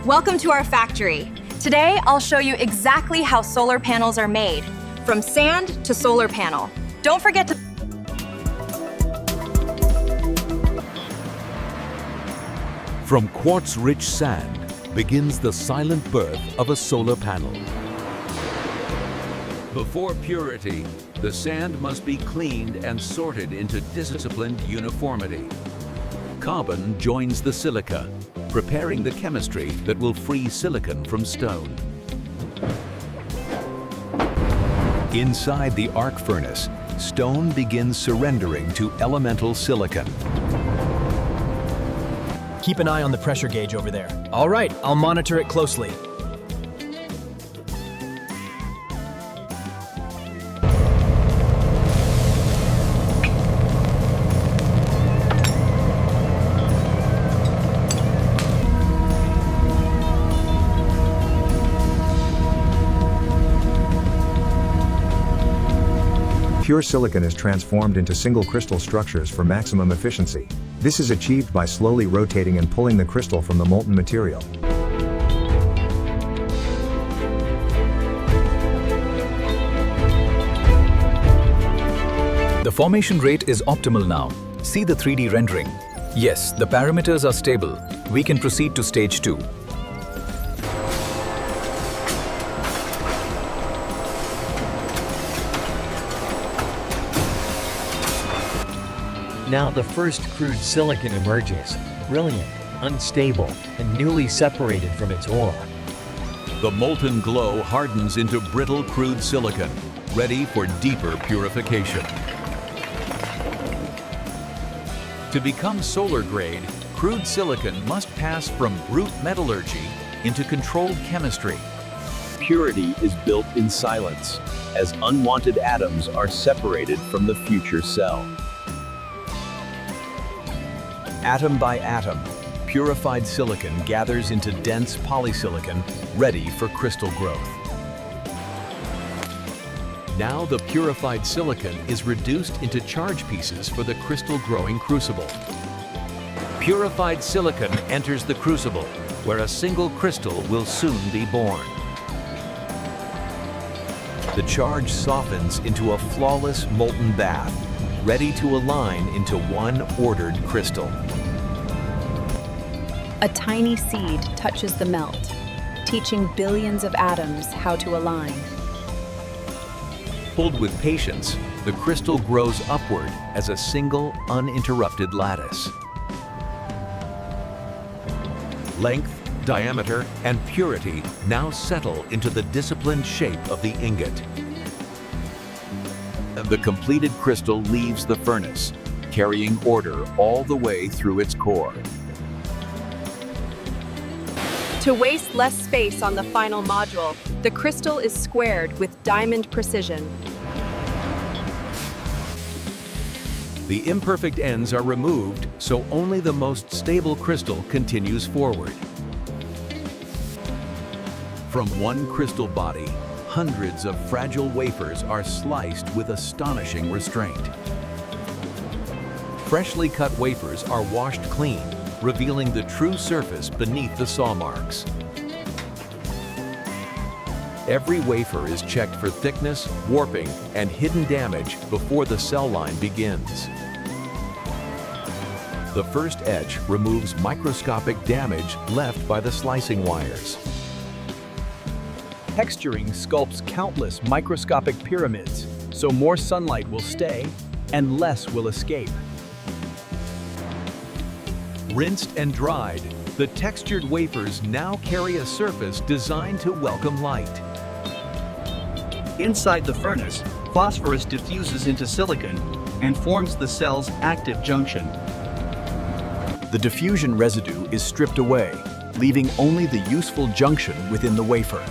Welcome to our factory. Today, I'll show you exactly how solar panels are made, from sand to solar panel. Don't forget to From quartz-rich sand begins the silent birth of a solar panel. Before purity, the sand must be cleaned and sorted into disciplined uniformity. Carbon joins the silica, preparing the chemistry that will free silicon from stone. Inside the arc furnace, stone begins surrendering to elemental silicon. Keep an eye on the pressure gauge over there. All right, I'll monitor it closely. Pure silicon is transformed into single crystal structures for maximum efficiency. This is achieved by slowly rotating and pulling the crystal from the molten material. The formation rate is optimal now. See the 3D rendering. Yes, the parameters are stable. We can proceed to stage 2. Now the first crude silicon emerges, brilliant, unstable, and newly separated from its ore. The molten glow hardens into brittle crude silicon, ready for deeper purification. To become solar grade, crude silicon must pass from brute metallurgy into controlled chemistry. Purity is built in silence, as unwanted atoms are separated from the future cell. Atom by atom, purified silicon gathers into dense polysilicon, ready for crystal growth. Now the purified silicon is reduced into charge pieces for the crystal growing crucible. Purified silicon enters the crucible, where a single crystal will soon be born. The charge softens into a flawless molten bath, ready to align into one ordered crystal. A tiny seed touches the melt, teaching billions of atoms how to align. Pulled with patience, the crystal grows upward as a single, uninterrupted lattice. Length, diameter, and purity now settle into the disciplined shape of the ingot. The completed crystal leaves the furnace, carrying order all the way through its core. To waste less space on the final module, the crystal is squared with diamond precision. The imperfect ends are removed, so only the most stable crystal continues forward. From one crystal body, hundreds of fragile wafers are sliced with astonishing restraint. Freshly cut wafers are washed clean, revealing the true surface beneath the saw marks. Every wafer is checked for thickness, warping, and hidden damage before the cell line begins. The first etch removes microscopic damage left by the slicing wires. Texturing sculpts countless microscopic pyramids, so more sunlight will stay and less will escape. Rinsed and dried, the textured wafers now carry a surface designed to welcome light. Inside the furnace, phosphorus diffuses into silicon and forms the cell's active junction. The diffusion residue is stripped away, leaving only the useful junction within the wafer.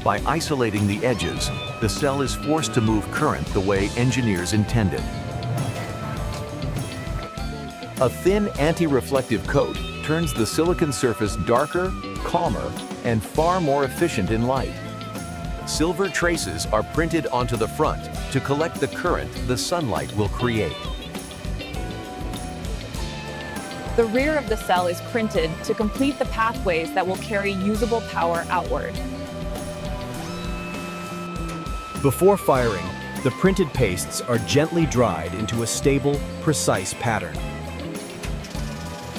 By isolating the edges, the cell is forced to move current the way engineers intended. A thin anti-reflective coat turns the silicon surface darker, calmer, and far more efficient in light. Silver traces are printed onto the front to collect the current the sunlight will create. The rear of the cell is printed to complete the pathways that will carry usable power outward. Before firing, the printed pastes are gently dried into a stable, precise pattern.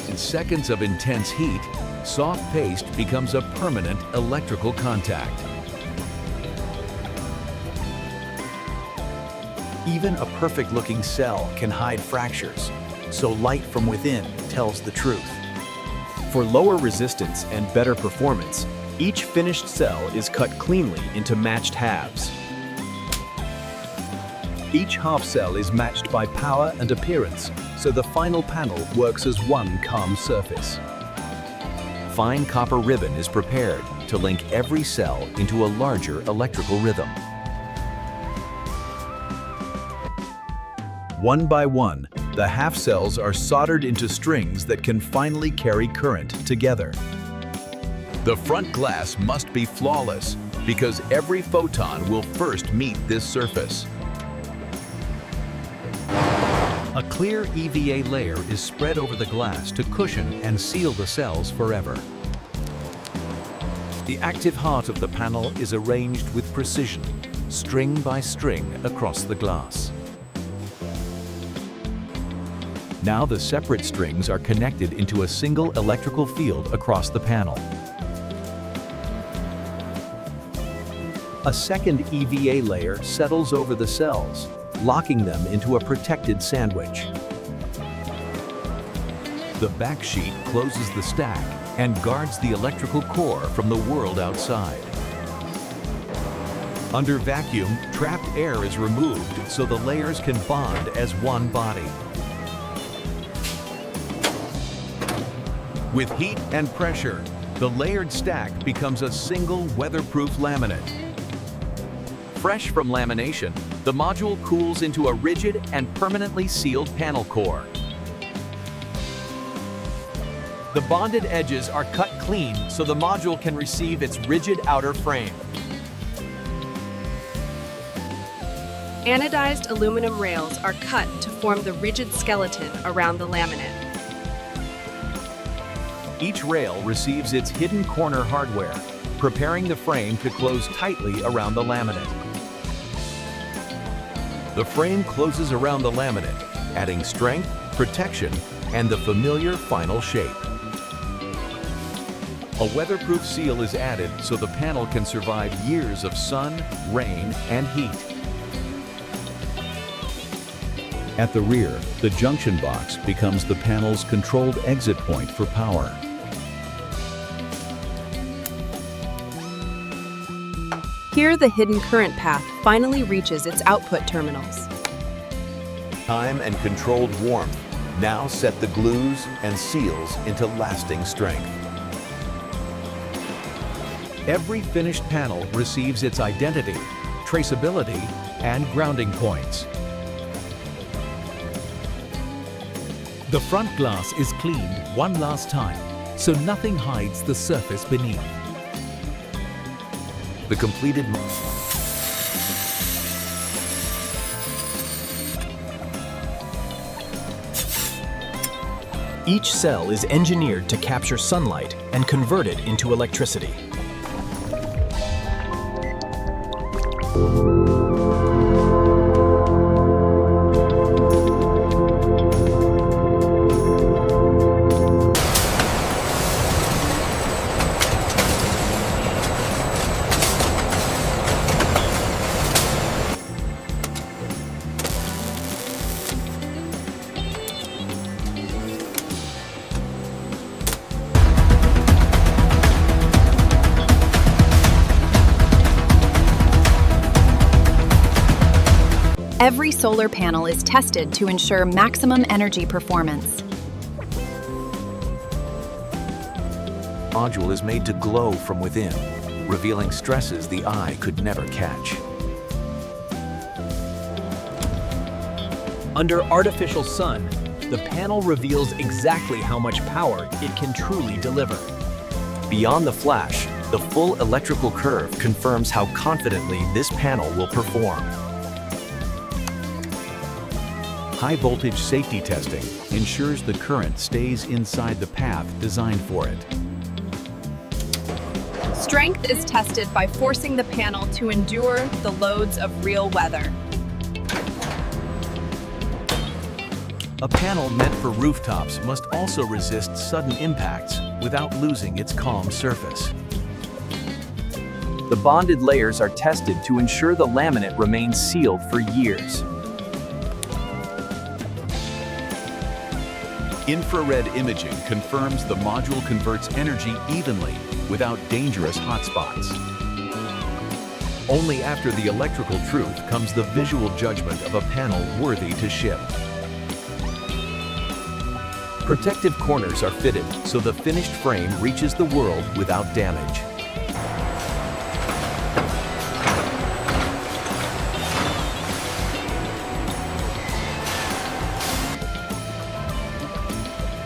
In seconds of intense heat, soft paste becomes a permanent electrical contact. Even a perfect-looking cell can hide fractures, so light from within tells the truth. For lower resistance and better performance, each finished cell is cut cleanly into matched halves. Each half cell is matched by power and appearance, so the final panel works as one calm surface. Fine copper ribbon is prepared to link every cell into a larger electrical rhythm. One by one, the half cells are soldered into strings that can finally carry current together. The front glass must be flawless because every photon will first meet this surface. A clear EVA layer is spread over the glass to cushion and seal the cells forever. The active heart of the panel is arranged with precision, string by string across the glass. Now the separate strings are connected into a single electrical field across the panel. A second EVA layer settles over the cells, locking them into a protected sandwich. The back sheet closes the stack and guards the electrical core from the world outside. Under vacuum, trapped air is removed so the layers can bond as one body. With heat and pressure, the layered stack becomes a single weatherproof laminate. Fresh from lamination, the module cools into a rigid and permanently sealed panel core. The bonded edges are cut clean so the module can receive its rigid outer frame. Anodized aluminum rails are cut to form the rigid skeleton around the laminate. Each rail receives its hidden corner hardware, preparing the frame to close tightly around the laminate. The frame closes around the laminate, adding strength, protection, and the familiar final shape. A weatherproof seal is added so the panel can survive years of sun, rain, and heat. At the rear, the junction box becomes the panel's controlled exit point for power. Here, the hidden current path finally reaches its output terminals. Time and controlled warmth now set the glues and seals into lasting strength. Every finished panel receives its identity, traceability, and grounding points. The front glass is cleaned one last time, so nothing hides the surface beneath. The completed Each cell is engineered to capture sunlight and convert it into electricity. Every solar panel is tested to ensure maximum energy performance. module is made to glow from within, revealing stresses the eye could never catch. Under artificial sun, the panel reveals exactly how much power it can truly deliver. Beyond the flash, the full electrical curve confirms how confidently this panel will perform. High voltage safety testing ensures the current stays inside the path designed for it. Strength is tested by forcing the panel to endure the loads of real weather. A panel meant for rooftops must also resist sudden impacts without losing its calm surface. The bonded layers are tested to ensure the laminate remains sealed for years. Infrared imaging confirms the module converts energy evenly without dangerous hotspots. Only after the electrical truth comes the visual judgment of a panel worthy to ship. Protective corners are fitted so the finished frame reaches the world without damage.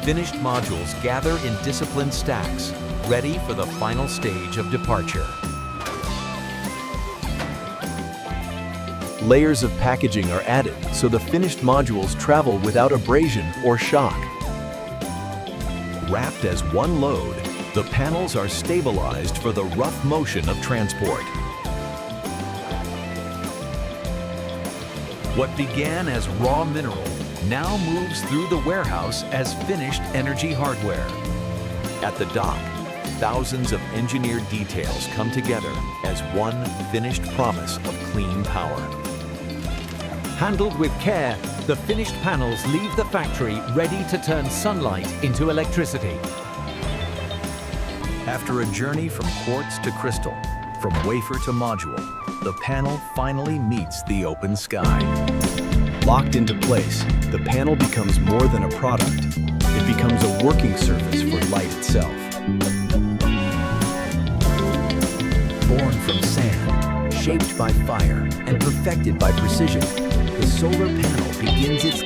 Finished modules gather in disciplined stacks, ready for the final stage of departure. Layers of packaging are added so the finished modules travel without abrasion or shock. Wrapped as one load, the panels are stabilized for the rough motion of transport. What began as raw mineral now moves through the warehouse as finished energy hardware. At the dock, thousands of engineered details come together as one finished promise of clean power. Handled with care, the finished panels leave the factory ready to turn sunlight into electricity. After a journey from quartz to crystal, from wafer to module, the panel finally meets the open sky. Locked into place, the panel becomes more than a product. It becomes a working surface for light itself. Born from sand, shaped by fire, and perfected by precision, the solar panel begins its